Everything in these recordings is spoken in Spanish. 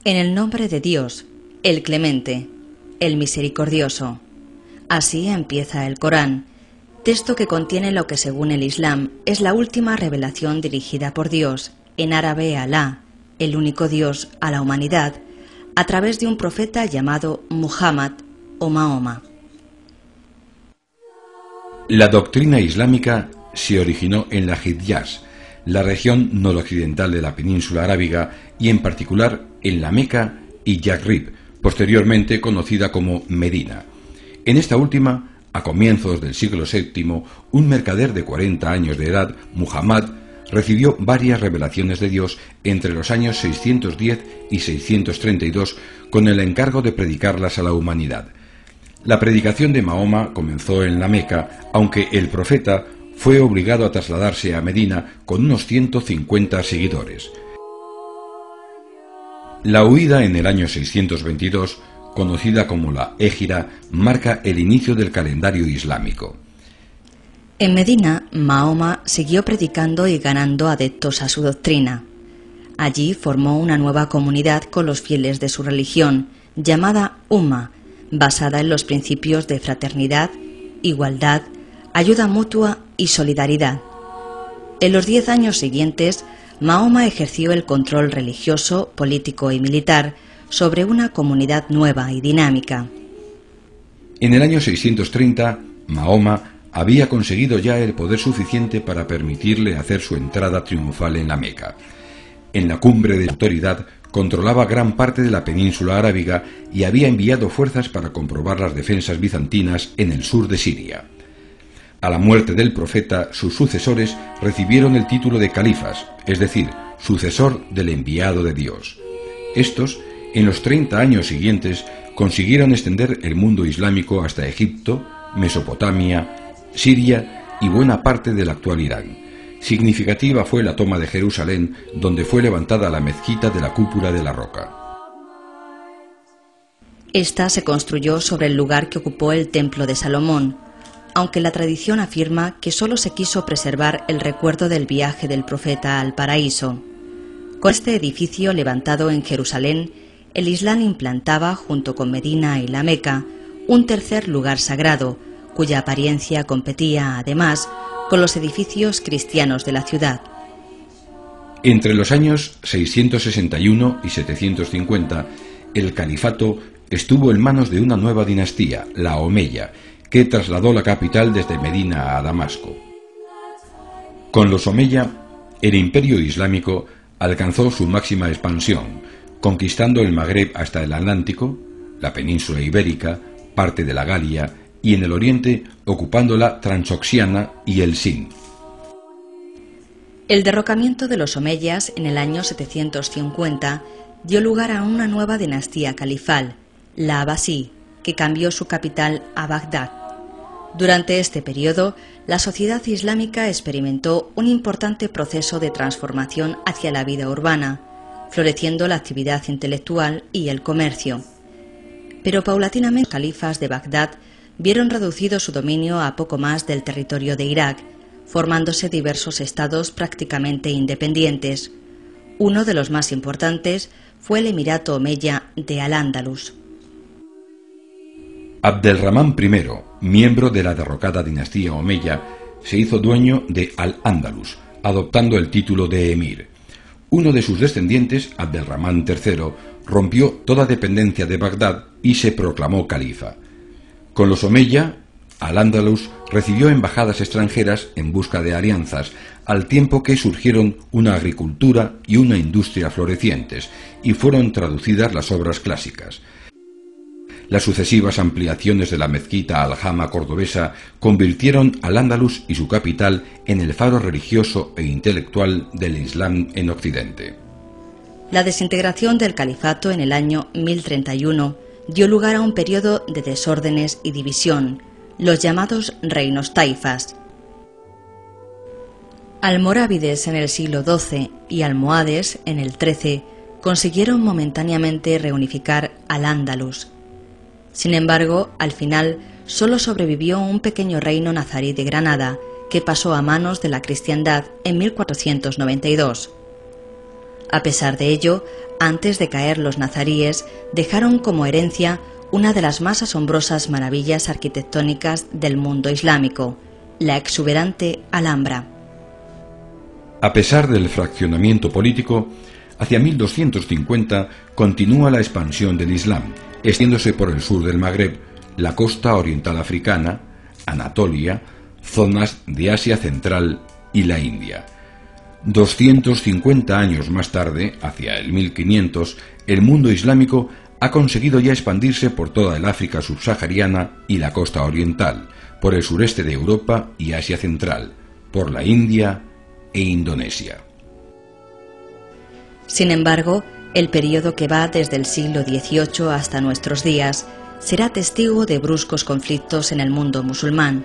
En el nombre de Dios, el Clemente, el Misericordioso. Así empieza el Corán, texto que contiene lo que según el Islam es la última revelación dirigida por Dios, en árabe Alá, el único Dios, a la humanidad, a través de un profeta llamado Muhammad o Mahoma. La doctrina islámica se originó en la Hiyaz, la región noroccidental de la península arábiga, y en particular en la Meca y Yathrib, posteriormente conocida como Medina. En esta última, a comienzos del siglo VII, un mercader de 40 años de edad, Muhammad, recibió varias revelaciones de Dios entre los años 610 y 632 con el encargo de predicarlas a la humanidad. La predicación de Mahoma comenzó en la Meca, aunque el profeta fue obligado a trasladarse a Medina con unos 150 seguidores. La huida en el año 622, conocida como la Égira, marca el inicio del calendario islámico. En Medina, Mahoma siguió predicando y ganando adeptos a su doctrina. Allí formó una nueva comunidad con los fieles de su religión, llamada Umma, basada en los principios de fraternidad, igualdad, ayuda mutua y solidaridad. En los 10 años siguientes, Mahoma ejerció el control religioso, político y militar sobre una comunidad nueva y dinámica. En el año 630, Mahoma había conseguido ya el poder suficiente para permitirle hacer su entrada triunfal en la Meca. En la cumbre de autoridad controlaba gran parte de la península arábiga y había enviado fuerzas para comprobar las defensas bizantinas en el sur de Siria. A la muerte del profeta, sus sucesores recibieron el título de califas, es decir, sucesor del enviado de Dios. Estos, en los 30 años siguientes, consiguieron extender el mundo islámico hasta Egipto, Mesopotamia, Siria y buena parte del actual Irán. Significativa fue la toma de Jerusalén, donde fue levantada la mezquita de la cúpula de la roca. Esta se construyó sobre el lugar que ocupó el templo de Salomón, aunque la tradición afirma que solo se quiso preservar el recuerdo del viaje del profeta al paraíso. Con este edificio levantado en Jerusalén, el Islam implantaba, junto con Medina y la Meca, un tercer lugar sagrado, cuya apariencia competía, además, con los edificios cristianos de la ciudad. Entre los años 661 y 750, el califato estuvo en manos de una nueva dinastía, la Omeya, que trasladó la capital desde Medina a Damasco. Con los Omeya, el imperio islámico alcanzó su máxima expansión, conquistando el Magreb hasta el Atlántico, la península ibérica, parte de la Galia y en el oriente ocupando la Transoxiana y el Sind. El derrocamiento de los omeyas en el año 750 dio lugar a una nueva dinastía califal, la Abasí, que cambió su capital a Bagdad. Durante este periodo, la sociedad islámica experimentó un importante proceso de transformación hacia la vida urbana, floreciendo la actividad intelectual y el comercio. Pero paulatinamente los califas de Bagdad vieron reducido su dominio a poco más del territorio de Irak, formándose diversos estados prácticamente independientes. Uno de los más importantes fue el Emirato Omeya de Al-Ándalus. Abdelrahman I, miembro de la derrocada dinastía Omeya, se hizo dueño de Al-Ándalus, adoptando el título de emir. Uno de sus descendientes, Abdelrahman III, rompió toda dependencia de Bagdad y se proclamó califa. Con los Omeya, Al-Ándalus recibió embajadas extranjeras en busca de alianzas, al tiempo que surgieron una agricultura y una industria florecientes, y fueron traducidas las obras clásicas. Las sucesivas ampliaciones de la mezquita Al-Jama cordobesa convirtieron Al-Ándalus y su capital en el faro religioso e intelectual del Islam en Occidente. La desintegración del califato en el año 1031 dio lugar a un periodo de desórdenes y división, los llamados reinos taifas. Almorávides en el siglo XII y almohades en el XIII consiguieron momentáneamente reunificar Al-Ándalus. Sin embargo, al final solo sobrevivió un pequeño reino nazarí de Granada, que pasó a manos de la cristiandad en 1492. A pesar de ello, antes de caer los nazaríes, dejaron como herencia una de las más asombrosas maravillas arquitectónicas del mundo islámico, la exuberante Alhambra. A pesar del fraccionamiento político, hacia 1250 continúa la expansión del Islam, extendiéndose por el sur del Magreb, la costa oriental africana, Anatolia, zonas de Asia Central y la India. 250 años más tarde, hacia el 1500, el mundo islámico ha conseguido ya expandirse por toda el África subsahariana y la costa oriental, por el sureste de Europa y Asia Central, por la India e Indonesia. Sin embargo, el periodo que va desde el siglo XVIII hasta nuestros días será testigo de bruscos conflictos en el mundo musulmán.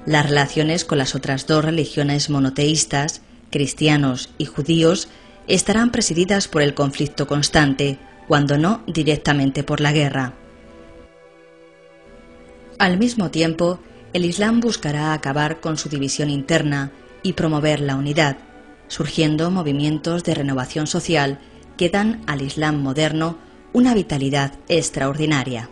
Las relaciones con las otras dos religiones monoteístas, cristianos y judíos, estarán presididas por el conflicto constante, cuando no directamente por la guerra. Al mismo tiempo, el Islam buscará acabar con su división interna y promover la unidad, surgiendo movimientos de renovación social que dan al Islam moderno una vitalidad extraordinaria.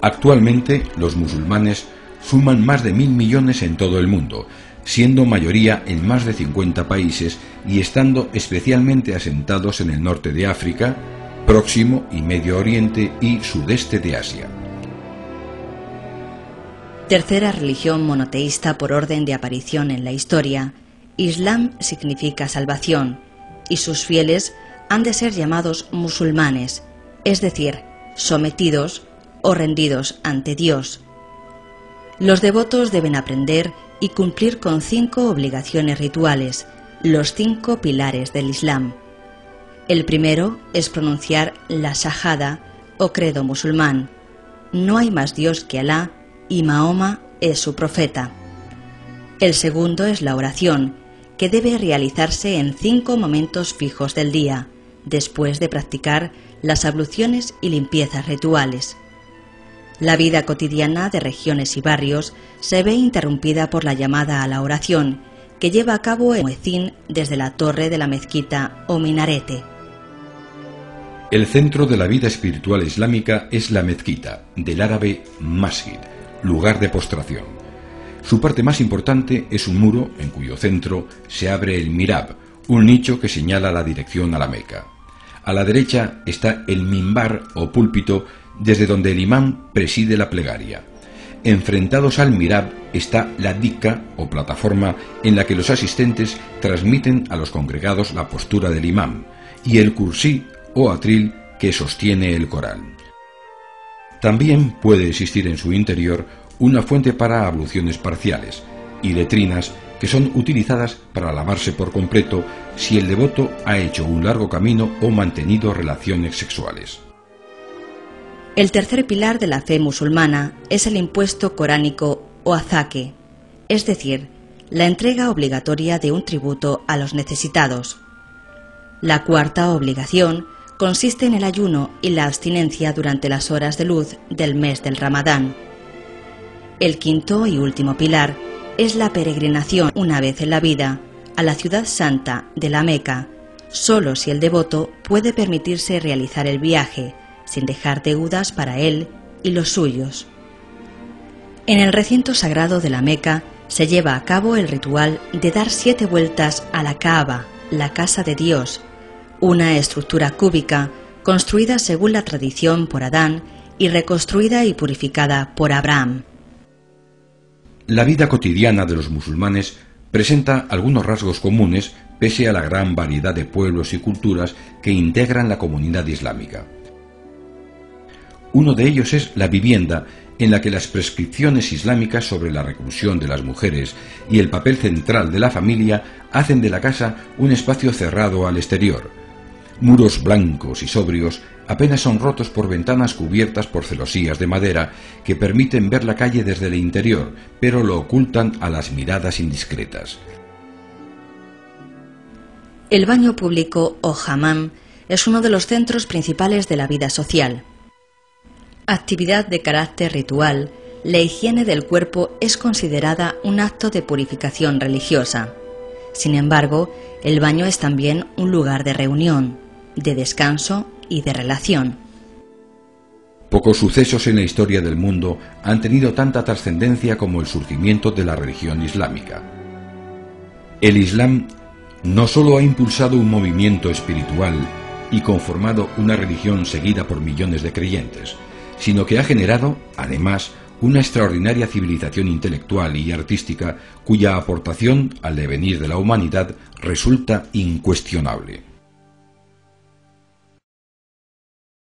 Actualmente, los musulmanes suman más de 1.000 millones en todo el mundo, siendo mayoría en más de 50 países y estando especialmente asentados en el norte de África, Próximo y Medio Oriente y sudeste de Asia. Tercera religión monoteísta por orden de aparición en la historia, Islam significa salvación, y sus fieles han de ser llamados musulmanes, es decir, sometidos o rendidos ante Dios. Los devotos deben aprender y cumplir con 5 obligaciones rituales, los 5 pilares del Islam. El primero es pronunciar la shahada o credo musulmán. No hay más Dios que Alá y Mahoma es su profeta. El segundo es la oración, que debe realizarse en 5 momentos fijos del día, después de practicar las abluciones y limpiezas rituales. La vida cotidiana de regiones y barrios se ve interrumpida por la llamada a la oración, que lleva a cabo el muecín desde la torre de la mezquita o minarete. El centro de la vida espiritual islámica es la mezquita, del árabe masjid, lugar de postración. Su parte más importante es un muro en cuyo centro se abre el mirab, un nicho que señala la dirección a la Meca. A la derecha está el mimbar o púlpito desde donde el imán preside la plegaria. Enfrentados al mirab está la dikka o plataforma en la que los asistentes transmiten a los congregados la postura del imán y el kursí o atril que sostiene el Corán. También puede existir en su interior una fuente para abluciones parciales y letrinas que son utilizadas para lavarse por completo si el devoto ha hecho un largo camino o mantenido relaciones sexuales. El tercer pilar de la fe musulmana es el impuesto coránico o azaque, es decir, la entrega obligatoria de un tributo a los necesitados. La cuarta obligación consiste en el ayuno y la abstinencia durante las horas de luz del mes del Ramadán. El quinto y último pilar es la peregrinación una vez en la vida a la ciudad santa de la Meca, solo si el devoto puede permitirse realizar el viaje, sin dejar deudas para él y los suyos. En el recinto sagrado de la Meca se lleva a cabo el ritual de dar 7 vueltas a la Kaaba, la casa de Dios, una estructura cúbica construida según la tradición por Adán y reconstruida y purificada por Abraham. La vida cotidiana de los musulmanes presenta algunos rasgos comunes pese a la gran variedad de pueblos y culturas que integran la comunidad islámica. Uno de ellos es la vivienda, en la que las prescripciones islámicas sobre la reclusión de las mujeres y el papel central de la familia hacen de la casa un espacio cerrado al exterior. Muros blancos y sobrios apenas son rotos por ventanas cubiertas por celosías de madera que permiten ver la calle desde el interior, pero lo ocultan a las miradas indiscretas. El baño público o hammam es uno de los centros principales de la vida social. Actividad de carácter ritual, la higiene del cuerpo es considerada un acto de purificación religiosa. Sin embargo, el baño es también un lugar de reunión, de descanso y de relación. Pocos sucesos en la historia del mundo han tenido tanta trascendencia como el surgimiento de la religión islámica. El Islam no solo ha impulsado un movimiento espiritual y conformado una religión seguida por millones de creyentes, sino que ha generado, además, una extraordinaria civilización intelectual y artística cuya aportación al devenir de la humanidad resulta incuestionable.